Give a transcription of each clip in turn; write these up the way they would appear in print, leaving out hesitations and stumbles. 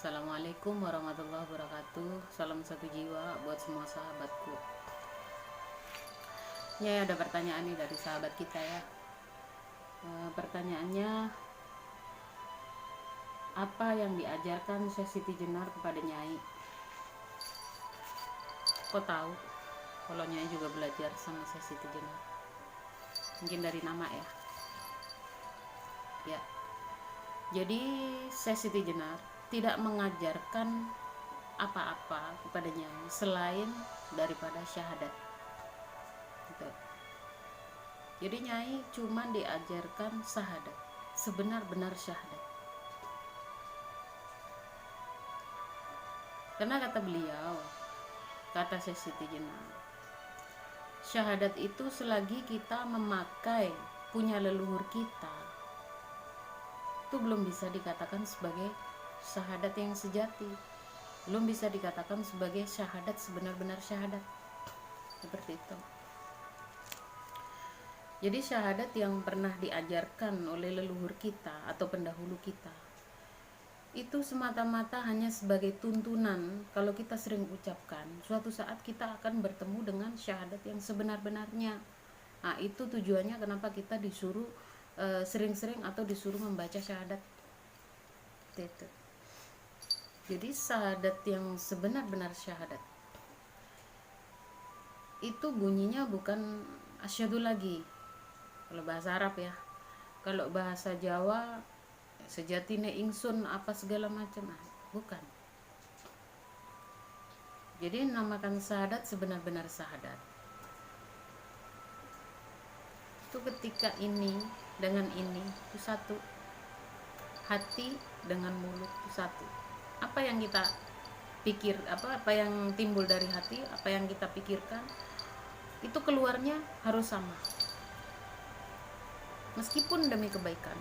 Assalamualaikum warahmatullahi wabarakatuh. Salam satu jiwa buat semua sahabatku. Ya, ada pertanyaan nih dari sahabat kita ya. Pertanyaannya, apa yang diajarkan Syekh Siti Jenar kepada Nyai? Kok tahu kalau Nyai juga belajar sama Syekh Siti Jenar? Mungkin dari nama ya. Ya. Jadi Syekh Siti Jenar tidak mengajarkan apa-apa kepada Nyai selain daripada syahadat. Gitu. Jadi Nyai cuma diajarkan syahadat, sebenar-benar syahadat. Karena kata beliau, kata Syekh Siti Jenar, syahadat itu selagi kita memakai punya leluhur kita, itu belum bisa dikatakan sebagai syahadat yang sejati, belum bisa dikatakan sebagai syahadat sebenar-benar syahadat. Seperti itu. Jadi syahadat yang pernah diajarkan oleh leluhur kita atau pendahulu kita, itu semata-mata hanya sebagai tuntunan. Kalau kita sering ucapkan, suatu saat kita akan bertemu dengan syahadat yang sebenar-benarnya. Nah, itu tujuannya kenapa kita disuruh sering-sering atau disuruh membaca syahadat itu. Jadi syahadat yang sebenar-benar syahadat itu bunyinya bukan asyhadu lagi kalau bahasa Arab ya. Kalau bahasa Jawa sejatine ingsun apa segala macam, bukan. Jadi namakan syahadat sebenar-benar syahadat itu ketika ini dengan ini itu satu, hati dengan mulut itu satu. Apa yang kita pikir, apa yang timbul dari hati, apa yang kita pikirkan, itu keluarnya harus sama. Meskipun demi kebaikan,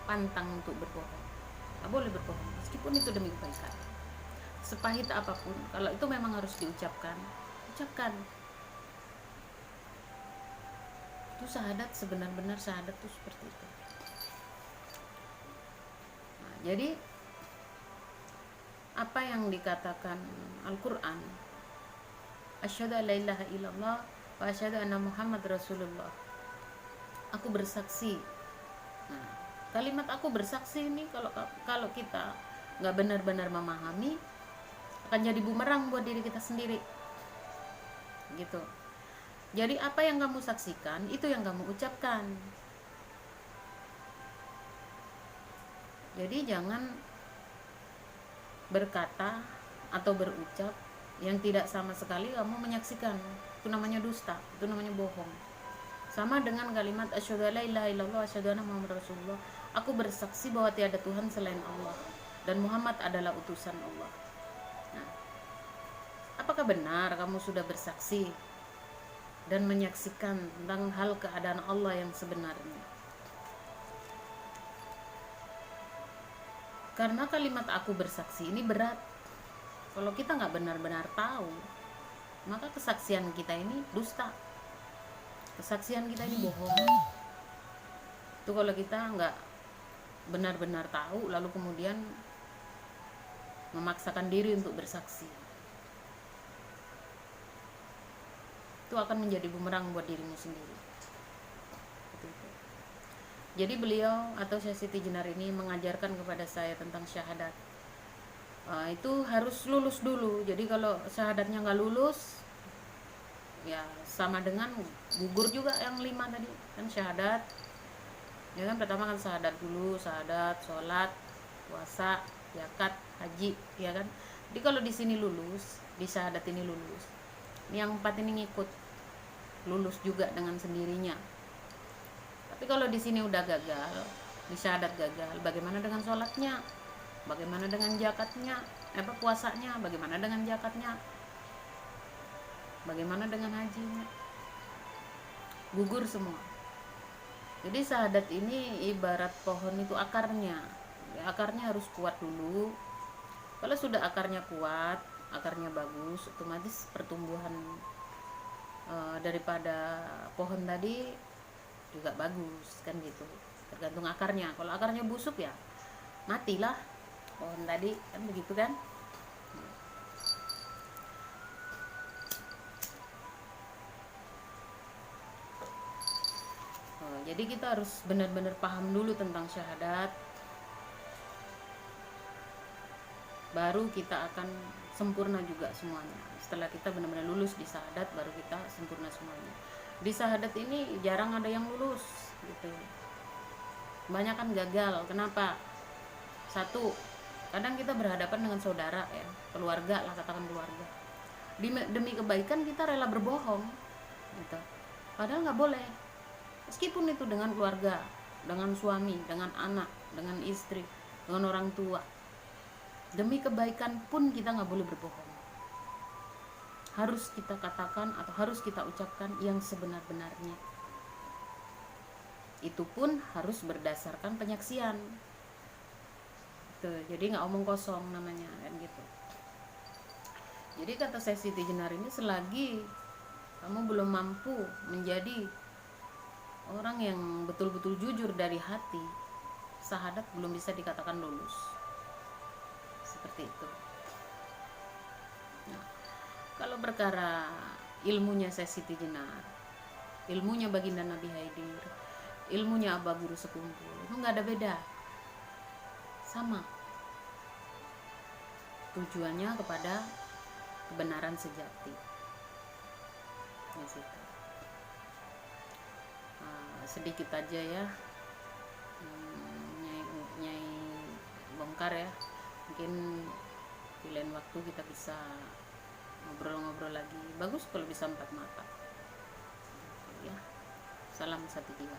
pantang untuk berbohong. Gak boleh berbohong, meskipun itu demi kebaikan. Sepahit apapun, kalau itu memang harus diucapkan, ucapkan. Itu syahadat, sebenar-benar syahadat itu seperti itu. Nah, jadi apa yang dikatakan Al-Quran, asyhadu an la ilaha illallah wa asyhadu anna Muhammad Rasulullah, aku bersaksi. Nah, kalimat aku bersaksi ini kalau kita nggak benar-benar memahami, akan jadi bumerang buat diri kita sendiri gitu. Jadi apa yang kamu saksikan itu yang kamu ucapkan. Jadi jangan berkata atau berucap yang tidak sama sekali kamu menyaksikan. Itu namanya dusta, itu namanya bohong. Sama dengan kalimat asyhadu alla ilaha illallah wa asyhadu anna Muhammad Rasulullah, aku bersaksi bahwa tiada Tuhan selain Allah dan Muhammad adalah utusan Allah. Nah, apakah benar kamu sudah bersaksi dan menyaksikan tentang hal keadaan Allah yang sebenarnya? Karena kalimat aku bersaksi ini berat. Kalau kita nggak benar-benar tahu, maka kesaksian kita ini dusta, kesaksian kita ini bohong. Itu kalau kita nggak benar-benar tahu lalu kemudian memaksakan diri untuk bersaksi, itu akan menjadi bumerang buat dirimu sendiri. Jadi beliau atau Syekh Siti Jenar ini mengajarkan kepada saya tentang syahadat. Itu harus lulus dulu. Jadi kalau syahadatnya nggak lulus, ya sama dengan gugur juga yang 5 tadi kan syahadat. Ya kan pertama kan syahadat dulu, syahadat, sholat, puasa, zakat, haji, ya kan. Jadi kalau di sini lulus, di syahadat ini lulus, yang 4 ini ngikut, lulus juga dengan sendirinya. Tapi kalau di sini udah gagal, di syahadat gagal, bagaimana dengan sholatnya? Bagaimana dengan zakatnya? Puasanya? Bagaimana dengan zakatnya? Bagaimana dengan hajinya? Gugur semua. Jadi syahadat ini ibarat pohon itu akarnya. Ya, akarnya harus kuat dulu. Kalau sudah akarnya kuat, akarnya bagus, otomatis pertumbuhan daripada pohon tadi juga bagus kan gitu. Tergantung akarnya. Kalau akarnya busuk ya matilah. pohon tadi kan begitu kan. Jadi kita harus benar-benar paham dulu tentang syahadat, baru kita akan sempurna juga semuanya. Setelah kita benar-benar lulus di syahadat, baru kita sempurna semuanya. Di syahadat ini jarang ada yang lulus gitu, banyak kan gagal. Kenapa? Satu, kadang kita berhadapan dengan saudara ya, keluarga lah, katakan keluarga. Demi kebaikan kita rela berbohong gitu, padahal nggak boleh. Meskipun itu dengan keluarga, dengan suami, dengan anak, dengan istri, dengan orang tua, demi kebaikan pun kita nggak boleh berbohong. Harus kita katakan atau harus kita ucapkan yang sebenar-benarnya. Itu pun harus berdasarkan penyaksian. Tuh, jadi nggak omong kosong namanya kan gitu. Jadi kata saya Siti Jenar ini, selagi kamu belum mampu menjadi orang yang betul-betul jujur dari hati, syahadat belum bisa dikatakan lulus. Seperti itu. Nah, kalau perkara ilmunya saya Siti Jenar, ilmunya baginda Nabi Haidir, ilmunya Abah Guru Sekumpul, itu nggak ada beda, sama. Tujuannya kepada kebenaran sejati. Di situ. Sedikit aja ya, nyai bongkar ya. Mungkin di lain waktu kita bisa ngobrol-ngobrol lagi. Bagus kalau bisa empat mata. Ya. Salam satu jiwa.